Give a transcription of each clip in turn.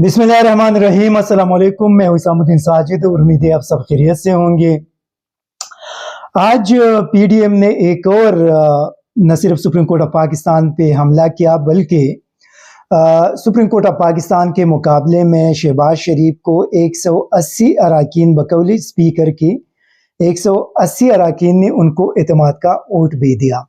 बिस्मिल्लाहिर्रहमानिर्रहीम। अस्सलाम वालेकुम। मैं हुसैमुद्दीन साजिद और उम्मीद है आप सब खैरियत से होंगे। आज पीडीएम ने एक और न सिर्फ सुप्रीम कोर्ट ऑफ पाकिस्तान पे हमला किया बल्कि सुप्रीम कोर्ट ऑफ पाकिस्तान के मुकाबले में शहबाज शरीफ को 180 अरकान बकौल स्पीकर की 180 अरकान ने उनको एतमाद का वोट भी दिया।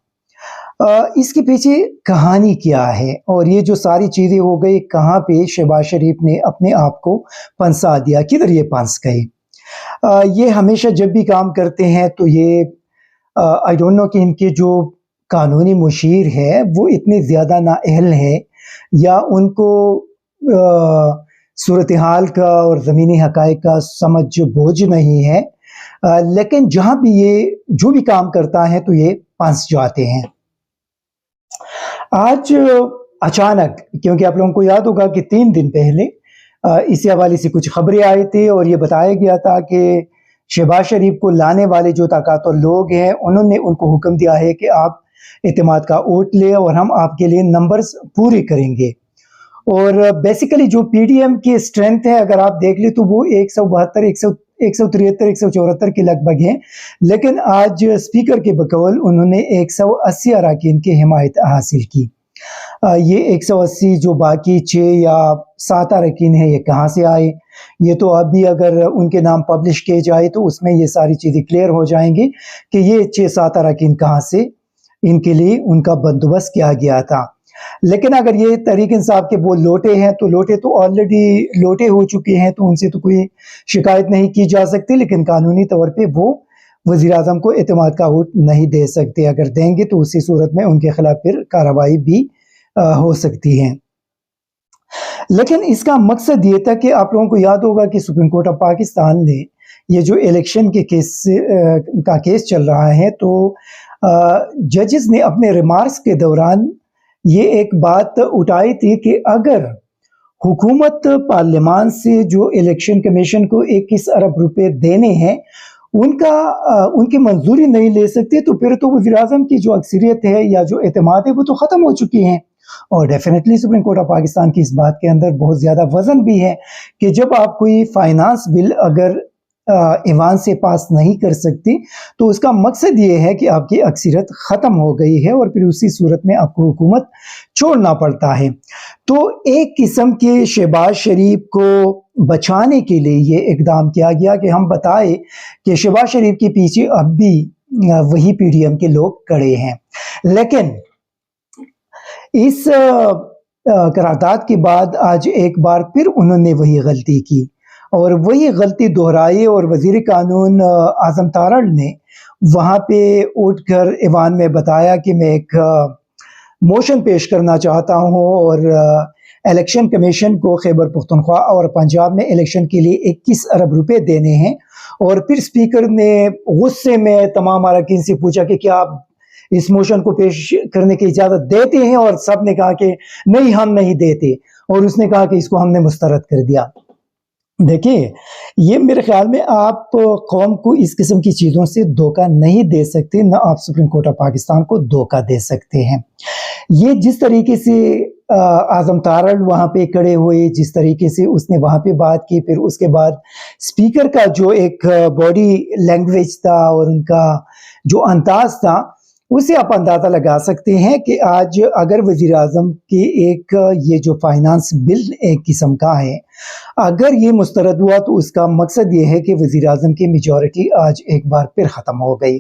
इसके पीछे कहानी क्या है और ये जो सारी चीज़ें हो गई, कहाँ पे शहबाज शरीफ ने अपने आप को फंसा दिया, किधर ये फंस गए। ये हमेशा जब भी काम करते हैं तो ये आई डोंट नो कि इनके जो कानूनी मुशीर है वो इतने ज़्यादा नाअहल है या उनको सूरत हाल का और ज़मीनी हक़ाइक़ का समझ बोझ नहीं है, लेकिन जहाँ भी ये जो भी काम करता है तो ये फंस जाते हैं। आज अचानक, क्योंकि आप लोगों को याद होगा कि 3 दिन पहले इसी हवाले से कुछ खबरें आई थी और ये बताया गया था कि शहबाज शरीफ को लाने वाले जो ताकतवर लोग हैं उन्होंने उनको हुक्म दिया है कि आप एतमाद का वोट ले और हम आपके लिए नंबर्स पूरे करेंगे। और बेसिकली जो पीडीएम की स्ट्रेंथ है अगर आप देख ले तो वो 172, 173, 174 के लगभग हैं, लेकिन आज स्पीकर के बकौल उन्होंने 180 अरकान की हिमायत हासिल की। ये 180 जो बाकी 6 या 7 अरकान है ये कहाँ से आए, ये तो अभी अगर उनके नाम पब्लिश किए जाए तो उसमें ये सारी चीज़ें क्लियर हो जाएंगी कि ये 6-7 अरकान कहाँ से इनके लिए उनका बंदोबस्त किया गया था। लेकिन अगर ये तहरीक इंसाफ के वो लोटे हैं तो लोटे तो ऑलरेडी लोटे हो चुके हैं, तो उनसे तो कोई शिकायत नहीं की जा सकती, लेकिन कानूनी तौर पे वो वज़ीर आज़म को एतमाद का वोट नहीं दे सकते। अगर देंगे तो उसी सूरत में उनके खिलाफ फिर कार्रवाई भी हो सकती है। लेकिन इसका मकसद ये था कि आप लोगों को याद होगा कि सुप्रीम कोर्ट ऑफ पाकिस्तान ने ये जो इलेक्शन के केस चल रहा है तो जजेस ने अपने रिमार्क्स के दौरान ये एक बात उठाई थी कि अगर हुकूमत पार्लियामान से जो इलेक्शन कमीशन को 21 अरब रुपए देने हैं उनकी मंजूरी नहीं ले सकते तो फिर तो वज़ीर आज़म की जो अक्सरियत है या जो एतमाद है वो तो ख़त्म हो चुकी हैं। और definitely supreme court of Pakistan की इस बात के अंदर बहुत ज़्यादा वजन भी है कि जब आप कोई फाइनेंस बिल अगर ईवान से पास नहीं कर सकती तो उसका मकसद ये है कि आपकी अक्सरियत ख़त्म हो गई है और फिर उसी सूरत में आपको हुकूमत छोड़ना पड़ता है। तो एक किस्म के शहबाज शरीफ को बचाने के लिए ये इकदाम किया गया कि हम बताए कि शहबाज शरीफ के पीछे अब भी वही पीडीएम के लोग खड़े हैं। लेकिन इस करारदाद के बाद आज एक बार फिर उन्होंने वही गलती की और वही गलती दोहराई और वज़ीर कानून आज़म तारड़ ने वहाँ पे उठकर ईवान में बताया कि मैं एक मोशन पेश करना चाहता हूँ और इलेक्शन कमीशन को खैबर पख्तूनख्वा और पंजाब में इलेक्शन के लिए 21 अरब रुपए देने हैं। और फिर स्पीकर ने गुस्से में तमाम अरकान से पूछा कि क्या आप इस मोशन को पेश करने की इजाज़त देते हैं, और सब ने कहा कि नहीं हम नहीं देते, और उसने कहा कि इसको हमने मुस्तरद कर दिया। देखिए, ये मेरे ख्याल में आप कौम को इस किस्म की चीज़ों से धोखा नहीं दे सकते, ना आप सुप्रीम कोर्ट ऑफ पाकिस्तान को धोखा दे सकते हैं। ये जिस तरीके से आज़म तारड़ वहाँ पे खड़े हुए, जिस तरीके से उसने वहाँ पे बात की, फिर उसके बाद स्पीकर का जो एक बॉडी लैंग्वेज था और उनका जो अंदाज था, उसे आप अंदाज़ा लगा सकते हैं कि आज अगर वज़ीर आज़म की एक ये जो फाइनेंस बिल एक किस्म का है, अगर ये मुस्तरद हुआ तो उसका मकसद ये है कि वज़ीर आज़म की मेजॉरिटी आज एक बार फिर ख़त्म हो गई।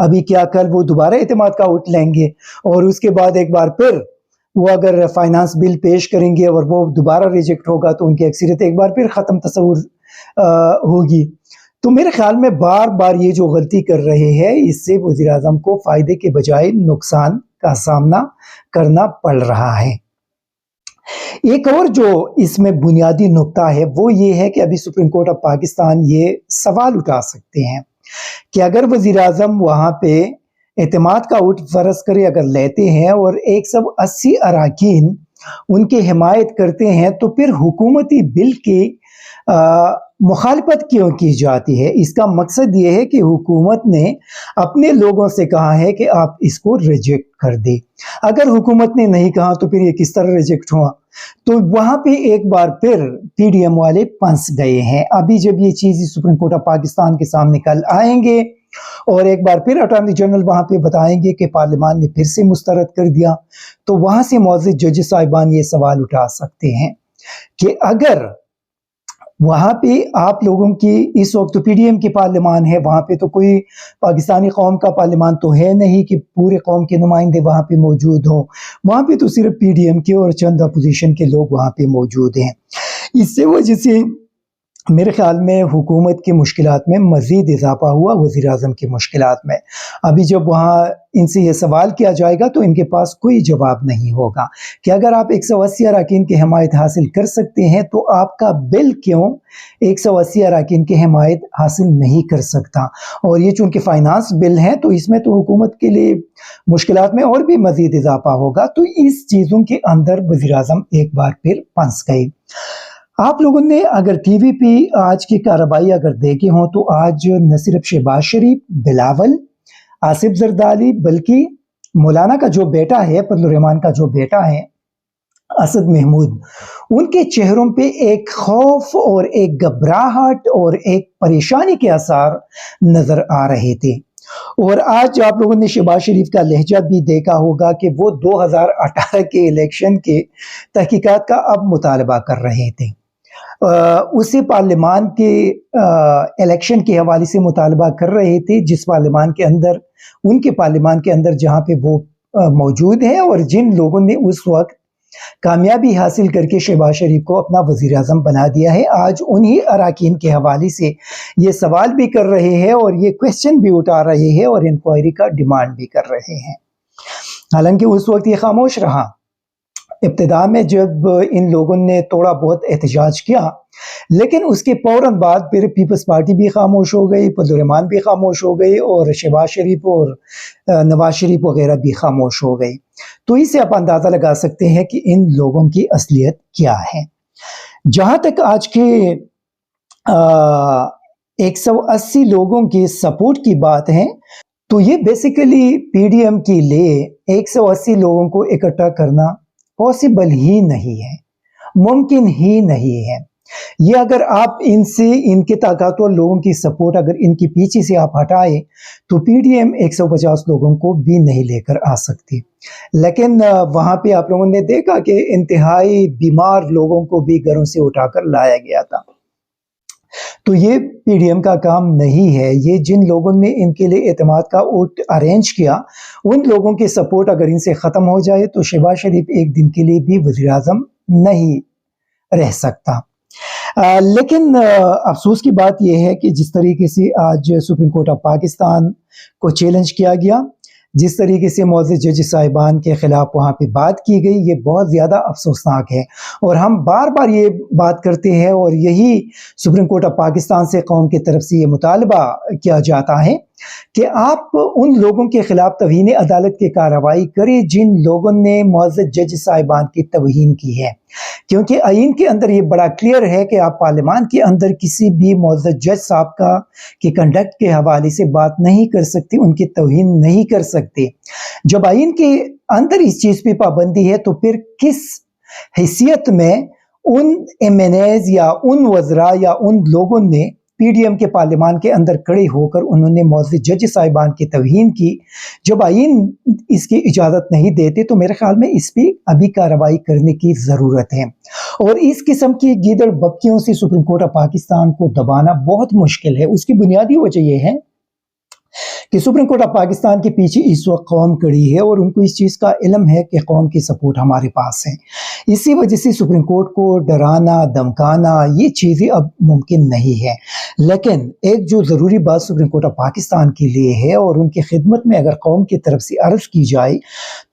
अभी क्या कल वो दोबारा एतमाद का वोट लेंगे और उसके बाद एक बार फिर वो अगर फाइनेंस बिल पेश करेंगे और वो दोबारा रिजेक्ट होगा तो उनकी अक्सरियत एक बार फिर ख़त्म तस्वुर होगी। तो मेरे ख्याल में बार बार ये जो गलती कर रहे हैं इससे वज़ीर आज़म को फ़ायदे के बजाय नुकसान का सामना करना पड़ रहा है। एक और जो इसमें बुनियादी नुक्ता है वो ये है कि अभी सुप्रीम कोर्ट ऑफ पाकिस्तान ये सवाल उठा सकते हैं कि अगर वज़ीर आज़म वहाँ पे एतमाद का वोट फर्ज करे अगर लेते हैं और 180 अरकान उनकी हिमायत करते हैं तो फिर हुकूमती बिल के मुखालफत क्यों की जाती है? इसका मकसद ये है कि हुकूमत ने अपने लोगों से कहा है कि आप इसको रिजेक्ट कर दें। अगर हुकूमत ने नहीं कहा तो फिर ये किस तरह रिजेक्ट हुआ? तो वहाँ पे एक बार फिर पीडीएम वाले फंस गए हैं। अभी जब ये चीज़ सुप्रीम कोर्ट ऑफ पाकिस्तान के सामने कल आएंगे और एक बार फिर अटॉर्नी जनरल वहाँ पे बताएंगे कि पार्लियामान ने फिर से मुस्तरद कर दिया, तो वहाँ से मौजूद जज साहिबान ये सवाल उठा सकते हैं कि अगर वहाँ पे आप लोगों की इस वक्त तो पीडीएम की पार्लियामान है, वहाँ पे तो कोई पाकिस्तानी कौम का पार्लियामान तो है नहीं कि पूरे कौम के नुमाइंदे वहाँ पे मौजूद हों। वहाँ पे तो सिर्फ पीडीएम के और चंद अपोजिशन के लोग वहाँ पे मौजूद हैं। इससे वजह से मेरे ख्याल में हुकूमत की मुश्किलात में मज़ीद इजाफा हुआ, वज़ीर आज़म की मुश्किलात में। अभी जब वहाँ इनसे ये सवाल किया जाएगा तो इनके पास कोई जवाब नहीं होगा कि अगर आप 180 अरकान की हमायत हासिल कर सकते हैं तो आपका बिल क्यों 180 अरकान की हमायत हासिल नहीं कर सकता। और ये चूँकि फ़ाइनांस बिल है तो इसमें तो हुकूमत के लिए मुश्किलात में और भी मज़ीद इजाफा होगा। तो इस चीज़ों के अंदर वज़ीर आज़म एक बार फिर फंस गए। आप लोगों ने अगर टीवी पे आज की कार्रवाई अगर देखे हों तो आज न सिर्फ शहबाज शरीफ, बिलावल, आसिफ जरदारी, बल्कि मौलाना का जो बेटा है, फजलुर रहमान का जो बेटा है असद महमूद, उनके चेहरों पे एक खौफ और एक घबराहट और एक परेशानी के आसार नजर आ रहे थे। और आज आप लोगों ने शहबाज शरीफ का लहजा भी देखा होगा कि वो 2018 के इलेक्शन के तहकीकात का अब मुतालबा कर रहे थे। उसी पार्लियामान के इलेक्शन के हवाले से मुतालबा कर रहे थे जिस पार्लियामान के अंदर, उनके पार्लियामान के अंदर जहाँ पे वो मौजूद है और जिन लोगों ने उस वक्त कामयाबी हासिल करके शहबाज शरीफ को अपना वज़ीर आज़म बना दिया है, आज उन्हीं अराकीन के हवाले से ये सवाल भी कर रहे हैं और ये क्वेश्चन भी उठा रहे हैं और इंक्वायरी का डिमांड भी कर रहे हैं। हालांकि उस वक्त ये खामोश रहा। इब्तिदा में जब इन लोगों ने थोड़ा बहुत एहतजाज किया, लेकिन उसके फौरन बाद फिर पीपल्स पार्टी भी खामोश हो गई, फजलुर रहमान भी खामोश हो गई और शहबाज शरीफ और नवाज शरीफ वगैरह भी खामोश हो गई। तो इससे आप अंदाज़ा लगा सकते हैं कि इन लोगों की असलियत क्या है। जहाँ तक आज के 180 लोगों की सपोर्ट की बात है, तो ये बेसिकली पीडीएम के लिए 180 लोगों को इकट्ठा करना पॉसिबल ही नहीं है, मुमकिन ही नहीं है। ये अगर आप इनसे, इनके ताकतवर लोगों की सपोर्ट अगर इनके पीछे से आप हटाए तो पीडीएम 150 लोगों को भी नहीं लेकर आ सकती। लेकिन वहाँ पे आप लोगों ने देखा कि इंतहाई बीमार लोगों को भी घरों से उठाकर लाया गया था। तो ये पीडीएम का काम नहीं है। ये जिन लोगों ने इनके लिए एतमाद का वोट अरेंज किया, उन लोगों की सपोर्ट अगर इनसे ख़त्म हो जाए तो शहबाज शरीफ एक दिन के लिए भी वज़ीर आज़म नहीं रह सकता। लेकिन अफसोस की बात यह है कि जिस तरीके से आज सुप्रीम कोर्ट ऑफ पाकिस्तान को चैलेंज किया गया, जिस तरीके से मौजूद जज साहिबान के ख़िलाफ़ वहाँ पे बात की गई, ये बहुत ज़्यादा अफसोसनाक है। और हम बार बार ये बात करते हैं और यही सुप्रीम कोर्ट ऑफ पाकिस्तान से कौम की तरफ से ये मुतालबा किया जाता है कि आप उन लोगों के ख़िलाफ़ तौहीन अदालत की कार्रवाई करें जिन लोगों ने मौजूद जज साहिबान की तौहीन की है। क्योंकि आइन के अंदर ये बड़ा क्लियर है कि आप पार्लियामान के अंदर किसी भी मौजूद जज साहब का के कंडक्ट के हवाले से बात नहीं कर सकते, उनकी तौहीन नहीं कर सकते। जब आइन के अंदर इस चीज़ पे पाबंदी है तो फिर किस हैसियत में उन एमएनएज या उन वज़रा या उन लोगों ने पीडीएम के पार्लियामान के अंदर खड़े होकर उन्होंने मौजूद जज साहिबान की तौहीन की? जब आइन इसकी इजाज़त नहीं देते तो मेरे ख्याल में इस पर अभी कार्रवाई करने की ज़रूरत है। और इस किस्म की गीदड़ बक्कियों से सुप्रीम कोर्ट ऑफ पाकिस्तान को दबाना बहुत मुश्किल है। उसकी बुनियादी वजह यह है कि सुप्रीम कोर्ट ऑफ पाकिस्तान के पीछे इस वक्त कौम खड़ी है और उनको इस चीज़ का इल्म है कि कौम की सपोर्ट हमारे पास है। इसी वजह से सुप्रीम कोर्ट को डराना, धमकाना ये चीज़ें अब मुमकिन नहीं है। लेकिन एक जो ज़रूरी बात सुप्रीम कोर्ट ऑफ पाकिस्तान के लिए है और उनकी खिदमत में अगर कौम की तरफ से अर्ज़ की जाए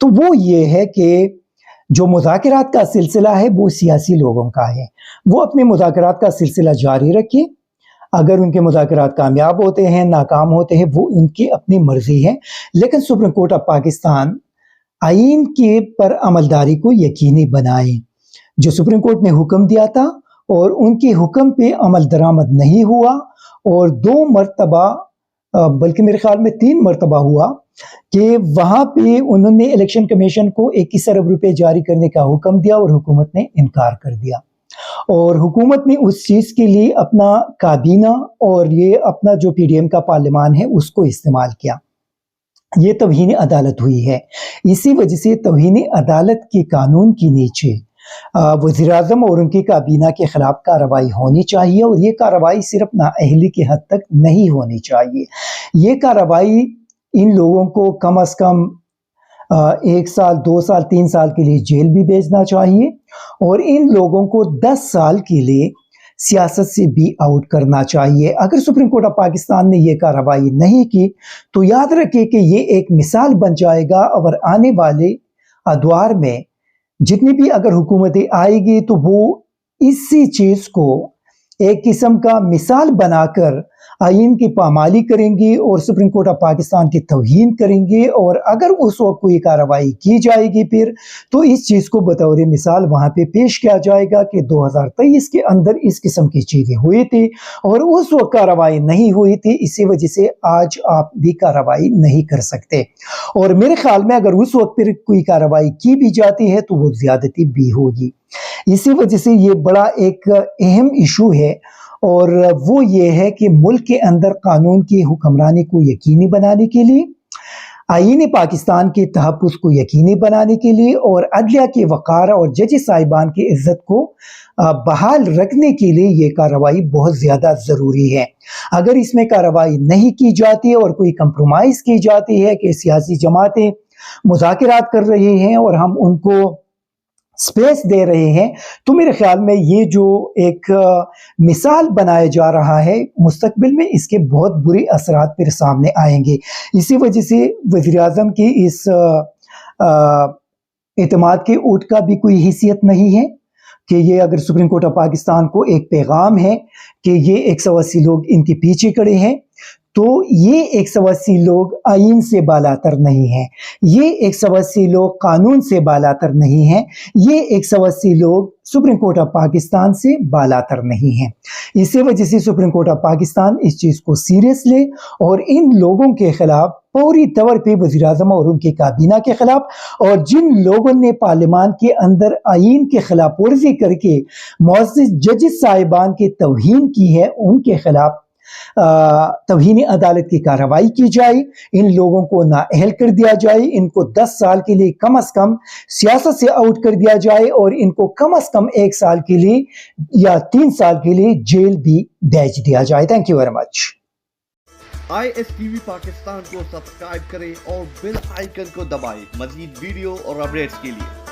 तो वो ये है कि जो मुज़ाकरात का सिलसिला है वो सियासी लोगों का है। वो अपने मुज़ाकरात का सिलसिला जारी रखिए। अगर उनके मुज़ाकरात कामयाब होते हैं, नाकाम होते हैं, वो उनकी अपनी मर्जी है। लेकिन सुप्रीम कोर्ट ऑफ पाकिस्तान आइन के पर अमलदारी को यकीनी बनाए। जो सुप्रीम कोर्ट ने हुक्म दिया था اور ان کے حکم پہ عمل درآمد نہیں ہوا، اور 2 مرتبہ بلکہ میرے خیال میں 3 مرتبہ ہوا کہ وہاں پہ انہوں نے الیکشن کمیشن کو 21 ارب روپے جاری کرنے کا حکم دیا اور حکومت نے انکار کر دیا، اور حکومت نے اس چیز کے لیے اپنا کابینہ اور یہ اپنا جو پی ڈی ایم کا پارلیمان ہے اس کو استعمال کیا۔ یہ توہین عدالت ہوئی ہے۔ اسی وجہ سے توہین عدالت کے قانون کے نیچے وزیر اعظم اور ان کی کابینہ کے خلاف کارروائی ہونی چاہیے، اور یہ کارروائی صرف نااہلی کی حد تک نہیں ہونی چاہیے۔ یہ کارروائی ان لوگوں کو کم از کم 1 سال 2 سال 3 سال کے لیے جیل بھی بھیجنا چاہیے، اور ان لوگوں کو 10 سال کے لیے سیاست سے بھی آؤٹ کرنا چاہیے۔ اگر سپریم کورٹ آف پاکستان نے یہ کارروائی نہیں کی تو یاد رکھیں کہ یہ ایک مثال بن جائے گا، اور آنے والے ادوار میں جتنی بھی اگر حکومتیں آئے گی تو وہ اسی چیز کو ایک قسم کا مثال بنا کر آئین کی پامالی کریں گی اور سپریم کورٹ آف پاکستان کی توہین کریں گے، اور اگر اس وقت کوئی کارروائی کی جائے گی پھر تو اس چیز کو بطور مثال وہاں پہ پیش کیا جائے گا کہ 2023 کے اندر اس قسم کی چیزیں ہوئی تھی اور اس وقت کارروائی نہیں ہوئی تھی، اسی وجہ سے آج آپ بھی کارروائی نہیں کر سکتے۔ اور میرے خیال میں اگر اس وقت پھر کوئی کارروائی کی بھی جاتی ہے تو وہ زیادتی بھی ہوگی۔ اسی وجہ سے یہ بڑا ایک اہم ایشو ہے، اور وہ یہ ہے کہ ملک کے اندر قانون کی حکمرانی کو یقینی بنانے کے لیے، آئین پاکستان کے تحفظ کو یقینی بنانے کے لیے، اور عدلیہ کے وقار اور ججز صاحبان کی عزت کو بحال رکھنے کے لیے یہ کارروائی بہت زیادہ ضروری ہے۔ اگر اس میں کارروائی نہیں کی جاتی اور کوئی کمپرومائز کی جاتی ہے کہ سیاسی جماعتیں مذاکرات کر رہی ہیں اور ہم ان کو سپیس دے رہے ہیں، تو میرے خیال میں یہ جو ایک مثال بنایا جا رہا ہے مستقبل میں اس کے بہت برے اثرات پھر سامنے آئیں گے۔ اسی وجہ سے وزیر اعظم کی اس اعتماد کے اوٹ کا بھی کوئی حیثیت نہیں ہے کہ یہ اگر سپریم کورٹ آف پاکستان کو ایک پیغام ہے کہ یہ 180 لوگ ان کے پیچھے کھڑے ہیں، تو یہ 180 لوگ آئین سے بالاتر نہیں ہیں، یہ 180 لوگ قانون سے بالاتر نہیں ہیں، یہ 180 لوگ سپریم کورٹ آف پاکستان سے بالاتر نہیں ہیں۔ اسی وجہ سے سپریم کورٹ آف پاکستان اس چیز کو سیریس لے اور ان لوگوں کے خلاف فوری طور پہ وزیر اعظم اور ان کی کابینہ کے خلاف، اور جن لوگوں نے پارلیمان کے اندر آئین کے خلاف ورزی کر کے معزز ججز صاحبان کی توہین کی ہے، ان کے خلاف توہین عدالت کی کارروائی کی جائے، ان لوگوں کو نااہل کر دیا جائے، ان کو 10 سال کے لیے کم از کم سیاست سے آؤٹ کر دیا جائے، اور ان کو کم از کم 1 سال کے لیے یا 3 سال کے لیے جیل بھی بھیج دیا جائے۔ Thank you very much. ISTV Pakistan کو سبسکرائب کریں اور بیل آئیکن کو دبائیں مزید ویڈیو اور اپڈیٹس کے لیے۔